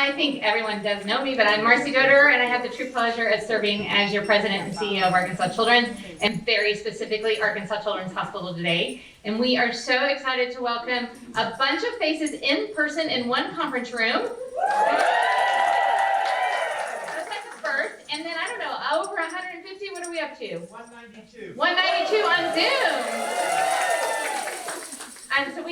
I think everyone does know me, but I'm Marcy Doder, and I have the true pleasure of serving as your president and CEO of Arkansas Children's, and very specifically Arkansas Children's Hospital today. And we are so excited to welcome a bunch of faces in person in one conference room. That's like the first, and then I don't know, over 150. What are we up to? 192. 192 on Zoom. And so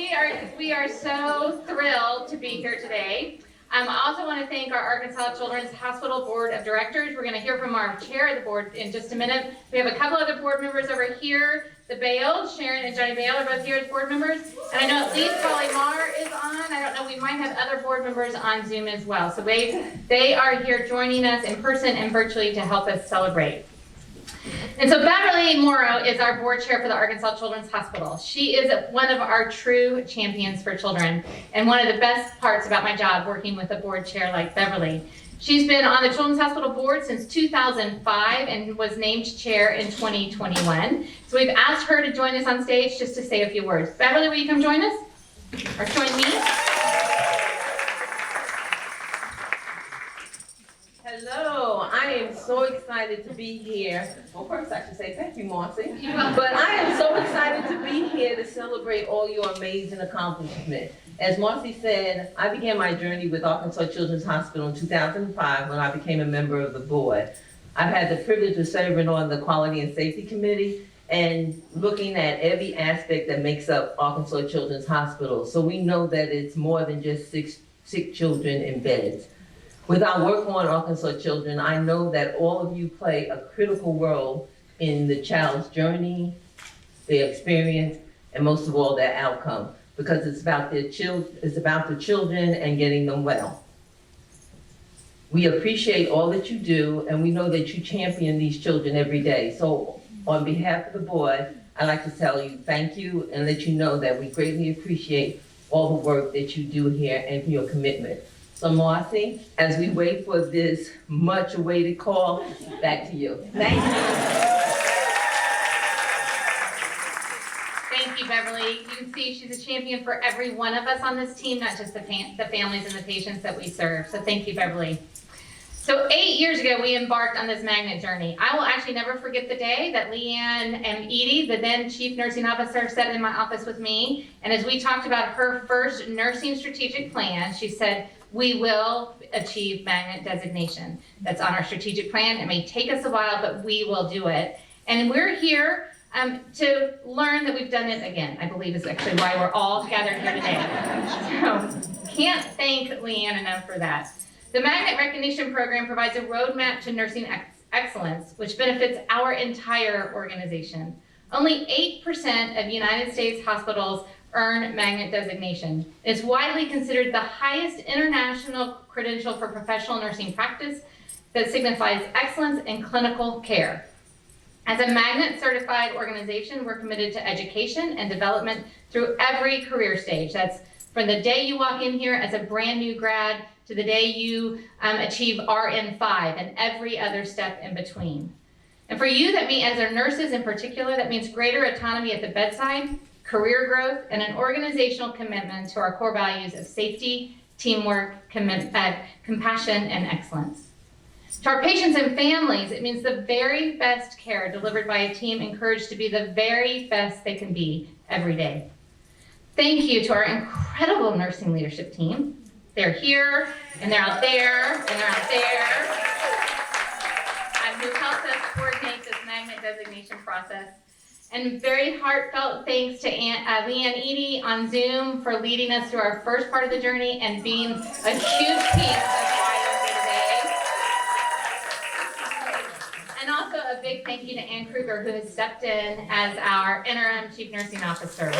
we are so thrilled to be here today. I also want to thank our Arkansas Children's Hospital Board of Directors. We're going to hear from our chair of the board in just a minute. We have a couple other board members over here. The Bales, Sharon and Johnny Bale, are both here as board members. And I know at least Polly Marr is on. I don't know, we might have other board members on Zoom as well. So they are here joining us in person and virtually to help us celebrate. And so Beverly Morrow is our board chair for the Arkansas Children's Hospital. She is one of our true champions for children, and one of the best parts about my job working with a board chair like Beverly. She's been on the Children's Hospital Board since 2005 and was named chair in 2021. So we've asked her to join us on stage just to say a few words. Beverly, will you come join us? Or join me? Hello, I am so excited to be here. Well, first I should say thank you, Marcy. But I am so excited to be here to celebrate all your amazing accomplishments. As Marcy said, I began my journey with Arkansas Children's Hospital in 2005 when I became a member of the board. I've had the privilege of serving on the Quality and Safety Committee and looking at every aspect that makes up Arkansas Children's Hospital. So we know that it's more than just sick children in beds. With our work on Arkansas children, I know that all of you play a critical role in the child's journey, their experience, and most of all, their outcome, because it's about the children and getting them well. We appreciate all that you do, and we know that you champion these children every day. So on behalf of the board, I'd like to tell you thank you and let you know that we greatly appreciate all the work that you do here and your commitment. So Marcy, as we wait for this much awaited call, back to you. Thank you. Thank you, Beverly. You can see she's a champion for every one of us on this team, not just the families and the patients that we serve. So thank you, Beverly. So 8 years ago, we embarked on this magnet journey. I will actually never forget the day that Leanne and Edie, the then chief nursing officer, sat in my office with me. And as we talked about her first nursing strategic plan, she said, we will achieve magnet designation. That's on our strategic plan. It may take us a while, but we will do it. And we're here to learn that we've done it again, I believe is actually why we're all gathered here today. So can't thank Leanne enough for that. The Magnet Recognition Program provides a roadmap to nursing excellence, which benefits our entire organization. Only 8% of United States hospitals earn magnet designation. It's widely considered the highest international credential for professional nursing practice that signifies excellence in clinical care. As a magnet certified organization, we're committed to education and development through every career stage. That's from the day you walk in here as a brand new grad to the day you achieve RN5 and every other step in between. And for you, that means, as our nurses in particular, that means greater autonomy at the bedside, career growth, and an organizational commitment to our core values of safety, teamwork, compassion, and excellence. To our patients and families, it means the very best care delivered by a team encouraged to be the very best they can be every day. Thank you to our incredible nursing leadership team. They're here, and they're out there, and they're out there, who helped us coordinate this magnet designation process. And very heartfelt thanks to Leanne Edie on Zoom for leading us through our first part of the journey and being a huge piece of why we're here today. And also a big thank you to Ann Kruger, who has stepped in as our interim chief nursing officer.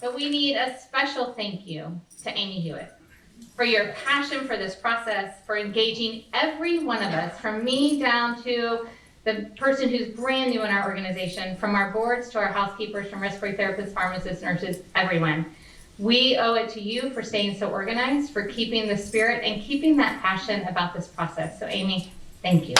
But we need a special thank you to Amy Hewitt for your passion for this process, for engaging every one of us, from me down to the person who's brand new in our organization, from our boards to our housekeepers, from respiratory therapists, pharmacists, nurses, everyone. We owe it to you for staying so organized, for keeping the spirit and keeping that passion about this process. So Amy, thank you.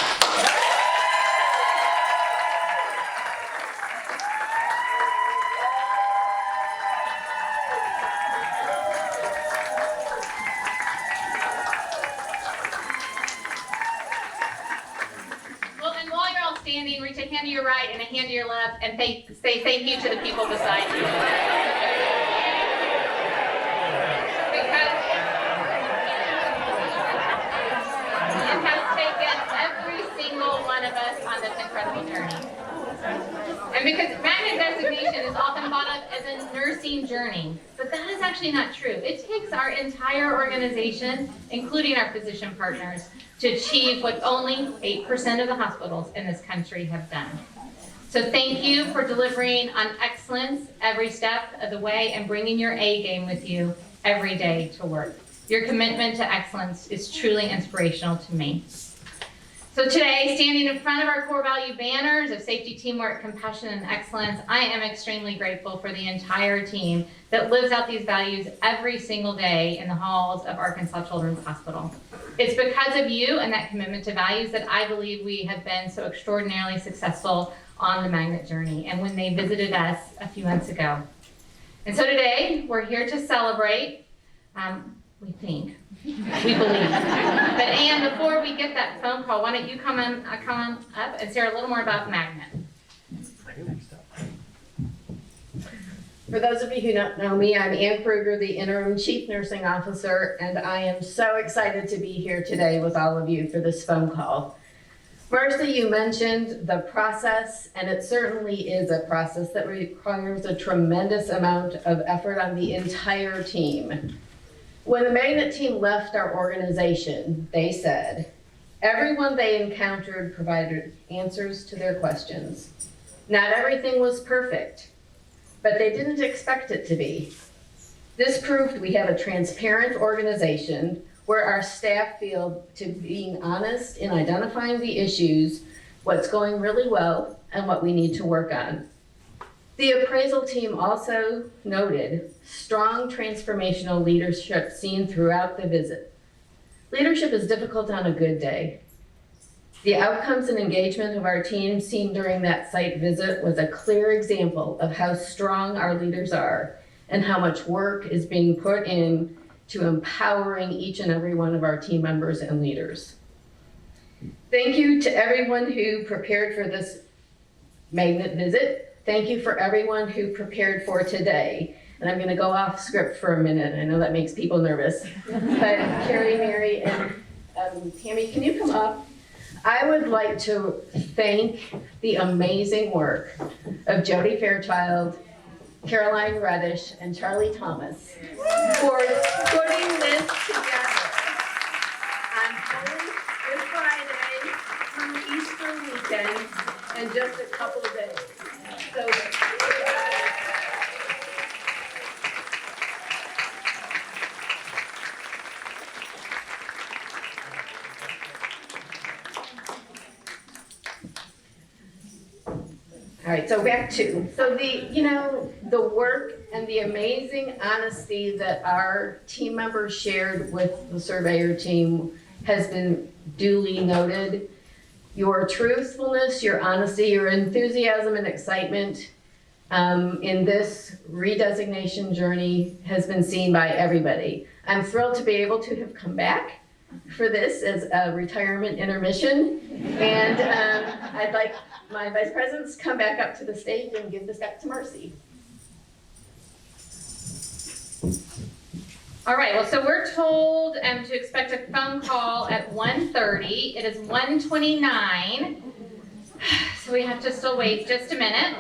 standing, reach a hand to your right and a hand to your left, and say thank you to the people beside you. Because it has taken every single one of us on this incredible journey. And because magnet designation is often thought of as a nursing journey, but that is actually not true. It takes our entire organization, including our physician partners, to achieve what only 8% of the hospitals in this country have done. So thank you for delivering on excellence every step of the way and bringing your A game with you every day to work. Your commitment to excellence is truly inspirational to me. So today, standing in front of our core value banners of safety, teamwork, compassion, and excellence, I am extremely grateful for the entire team that lives out these values every single day in the halls of Arkansas Children's Hospital. It's because of you and that commitment to values that I believe we have been so extraordinarily successful on the magnet journey and when they visited us a few months ago. And so today, we're here to celebrate, we think, we believe. But Anne, before we get that phone call, why don't you come on up and share a little more about Magnet. For those of you who don't know me, I'm Ann Kruger, the Interim Chief Nursing Officer, and I am so excited to be here today with all of you for this phone call. Marcy, you mentioned the process, and it certainly is a process that requires a tremendous amount of effort on the entire team. When the Magnet team left our organization, they said, everyone they encountered provided answers to their questions. Not everything was perfect, but they didn't expect it to be. This proved we have a transparent organization where our staff feel to being honest in identifying the issues, what's going really well, and what we need to work on. The appraisal team also noted strong transformational leadership seen throughout the visit. Leadership is difficult on a good day. The outcomes and engagement of our team seen during that site visit was a clear example of how strong our leaders are and how much work is being put in to empowering each and every one of our team members and leaders. Thank you to everyone who prepared for this Magnet visit. Thank you for everyone who prepared for today. And I'm gonna go off script for a minute. I know that makes people nervous. But Carrie, Mary, and Tammy, can you come up? I would like to thank the amazing work of Jody Fairchild, Caroline Reddish, and Charlie Thomas for putting this together on Holy Good Friday through Easter weekend in just a couple of days. So, all right, so back to, the work and the amazing honesty that our team members shared with the surveyor team has been duly noted. Your truthfulness, your honesty, your enthusiasm and excitement in this redesignation journey has been seen by everybody. I'm thrilled to be able to have come back for this as a retirement intermission. And I'd like my vice presidents to come back up to the stage and give this back to Marcy. All right, well, so we're told to expect a phone call at 1:30. It is 1:29, so we have to still wait just a minute.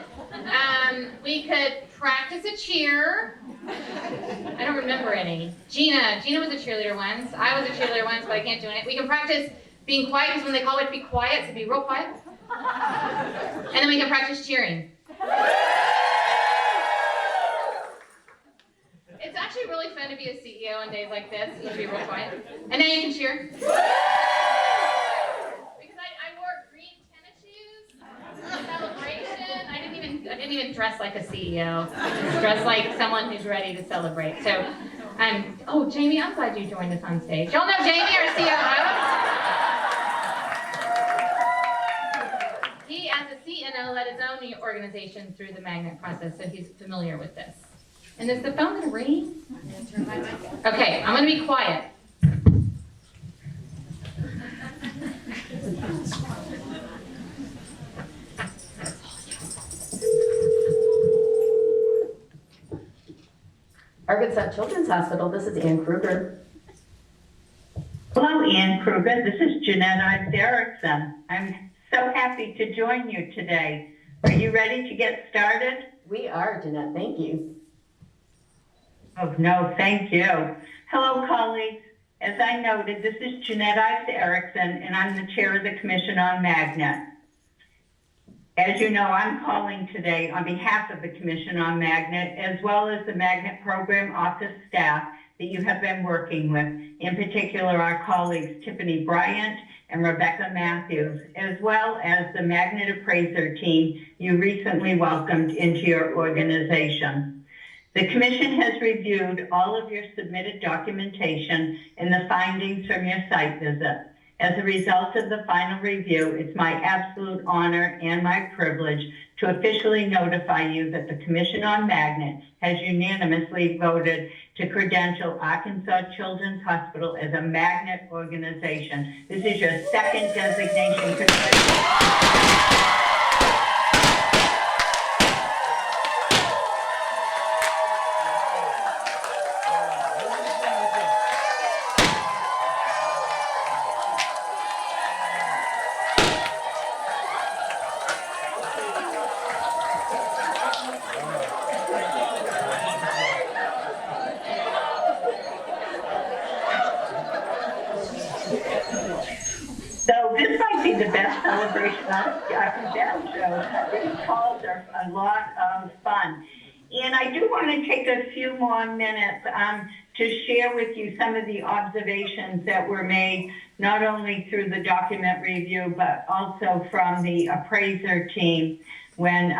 We could practice a cheer. I don't remember any. Gina was a cheerleader once. I was a cheerleader once, but I can't do it. We can practice being quiet, because when they call it to be quiet, so be real quiet. And then we can practice cheering. It's actually really fun to be a CEO on days like this, and to be real quiet. And now you can cheer. Because I wore green tennis shoes for celebration. I didn't even dress like a CEO. Just dressed like someone who's ready to celebrate. So, oh, Jamie, I'm glad you joined us on stage. Y'all know Jamie, our COO? He, as a CNO, led his own organization through the magnet process, so he's familiar with this. And is the phone gonna ring? Okay, I'm gonna be quiet. Arkansas Children's Hospital, this is Ann Kruger. Hello, Ann Kruger. This is Jeanette Ives Erickson. I'm so happy to join you today. Are you ready to get started? We are, Jeanette, thank you. Oh, no, thank you. Hello, colleagues. As I noted, this is Jeanette Ives Erickson, and I'm the chair of the Commission on Magnet. As you know, I'm calling today on behalf of the Commission on Magnet, as well as the Magnet Program Office staff that you have been working with, in particular our colleagues Tiffany Bryant and Rebecca Matthews, as well as the Magnet Appraiser team you recently welcomed into your organization. The Commission has reviewed all of your submitted documentation and the findings from your site visit. As a result of the final review, it's my absolute honor and my privilege to officially notify you that the Commission on Magnet has unanimously voted to credential Arkansas Children's Hospital as a magnet organization. This is your second designation. So this might be the best celebration I've ever show. These calls are a lot of fun. And I do want to take a few more minutes to share with you some of the observations that were made, not only through the document review, but also from the appraiser team when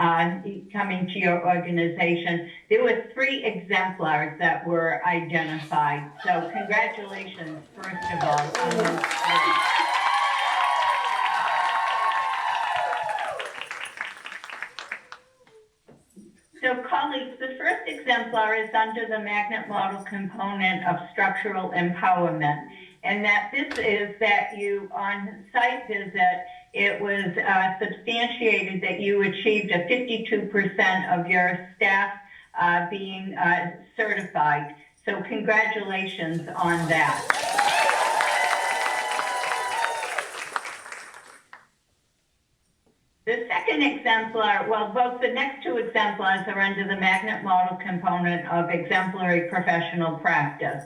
coming to your organization. There were 3 exemplars that were identified. So congratulations, first of all, on those 3. So colleagues, the first exemplar is under the magnet model component of structural empowerment. And that this is that you, on site visit, it was substantiated that you achieved a 52% of your staff being certified. So congratulations on that. The second exemplar, well, both the next 2 exemplars are under the magnet model component of exemplary professional practice.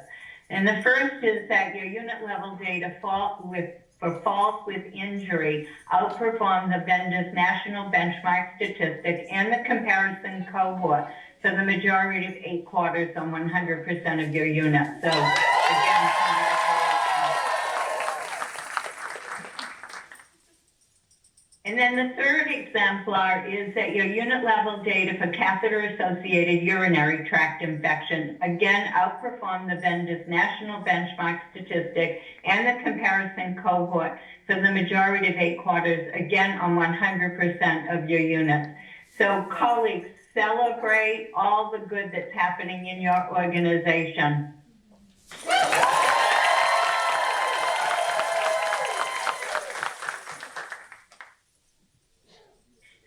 And the first is that your unit level data for falls with injury outperform the vendor's national benchmark statistic and the comparison cohort for the majority of 8 quarters on 100% of your units. So again, and then the third exemplar is that your unit level data for catheter-associated urinary tract infection again outperform the vendor's national benchmark statistic and the comparison cohort for the majority of 8 quarters, again on 100% of your units. So colleagues, celebrate all the good that's happening in your organization.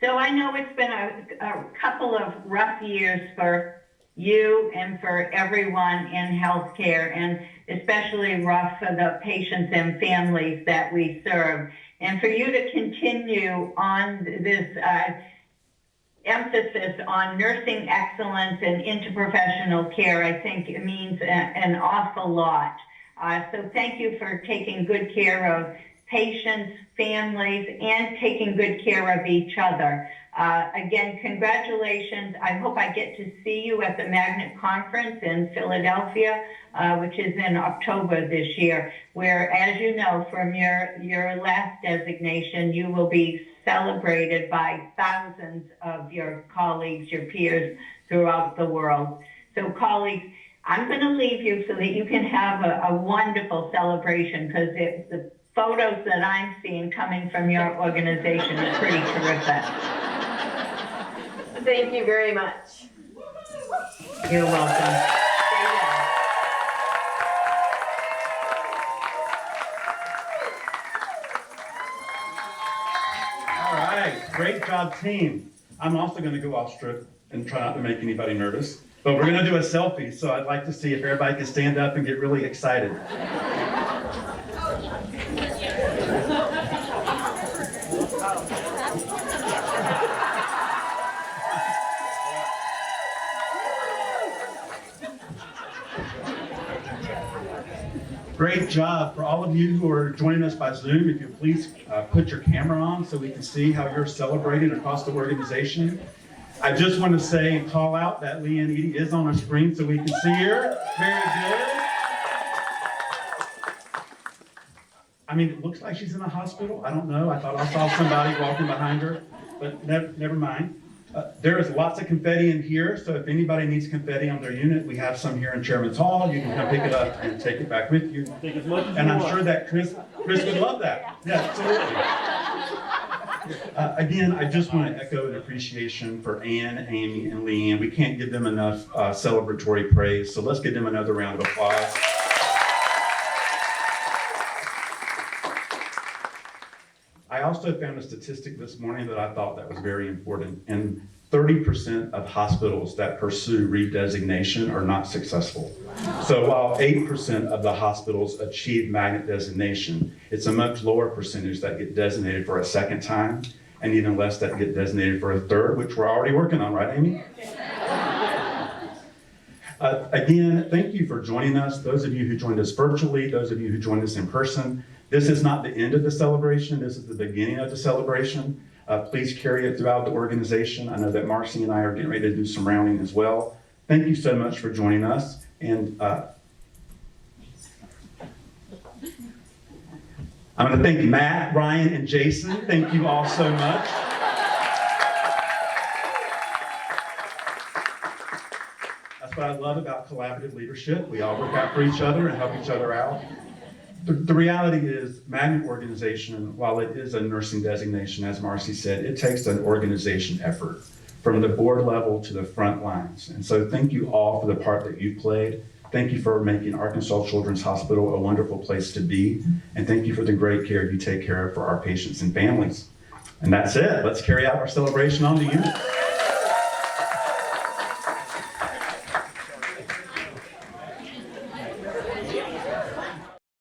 So I know it's been a couple of rough years for you and for everyone in healthcare, and especially rough for the patients and families that we serve. And for you to continue on this emphasis on nursing excellence and interprofessional care, I think it means an awful lot. So thank you for taking good care of patients, families, and taking good care of each other. Again, congratulations. I hope I get to see you at the Magnet Conference in Philadelphia, which is in October this year, where, as you know, from your last designation, you will be celebrated by thousands of your colleagues, your peers throughout the world. So colleagues, I'm going to leave you so that you can have a wonderful celebration, because the photos that I'm seeing coming from your organization is pretty terrific. Thank you very much. You're welcome. All right, great job, team. I'm also going to go off script and try not to make anybody nervous. But we're gonna do a selfie, so I'd like to see if everybody can stand up and get really excited. Great job. For all of you who are joining us by Zoom, if you please put your camera on so we can see how you're celebrating across the organization. I just want to say, call out that Leanne Edie is on our screen so we can see her. Very good. I mean, it looks like she's in a hospital. I don't know. I thought I saw somebody walking behind her, but never mind. There is lots of confetti in here, so if anybody needs confetti on their unit, we have some here in Chairman's Hall. You can come pick it up and take it back with you. Take as much as And you I'm want. sure that Chris would love that. Yeah, absolutely. Again, I just want to echo an appreciation for Ann, Amy, and Leanne. We can't give them enough celebratory praise, so let's give them another round of applause. I also found a statistic this morning that I thought that was very important, and 30% of hospitals that pursue redesignation are not successful. So while 8% of the hospitals achieve magnet designation, it's a much lower percentage that get designated for a second time, and even less that get designated for a third, which we're already working on, right, Amy? Again, thank you for joining us. Those of you who joined us virtually, those of you who joined us in person. This is not the end of the celebration. This is the beginning of the celebration. Please carry it throughout the organization. I know that Marcy and I are getting ready to do some rounding as well. Thank you so much for joining us. And I'm going to thank Matt, Ryan, and Jason. Thank you all so much. That's what I love about collaborative leadership. We all work out for each other and help each other out. The reality is, magnet organization, while it is a nursing designation, as Marcy said, it takes an organization effort from the board level to the front lines. And so thank you all for the part that you played. Thank you for making Arkansas Children's Hospital a wonderful place to be. And thank you for the great care you take care of for our patients and families. And that's it. Let's carry out our celebration on the unit.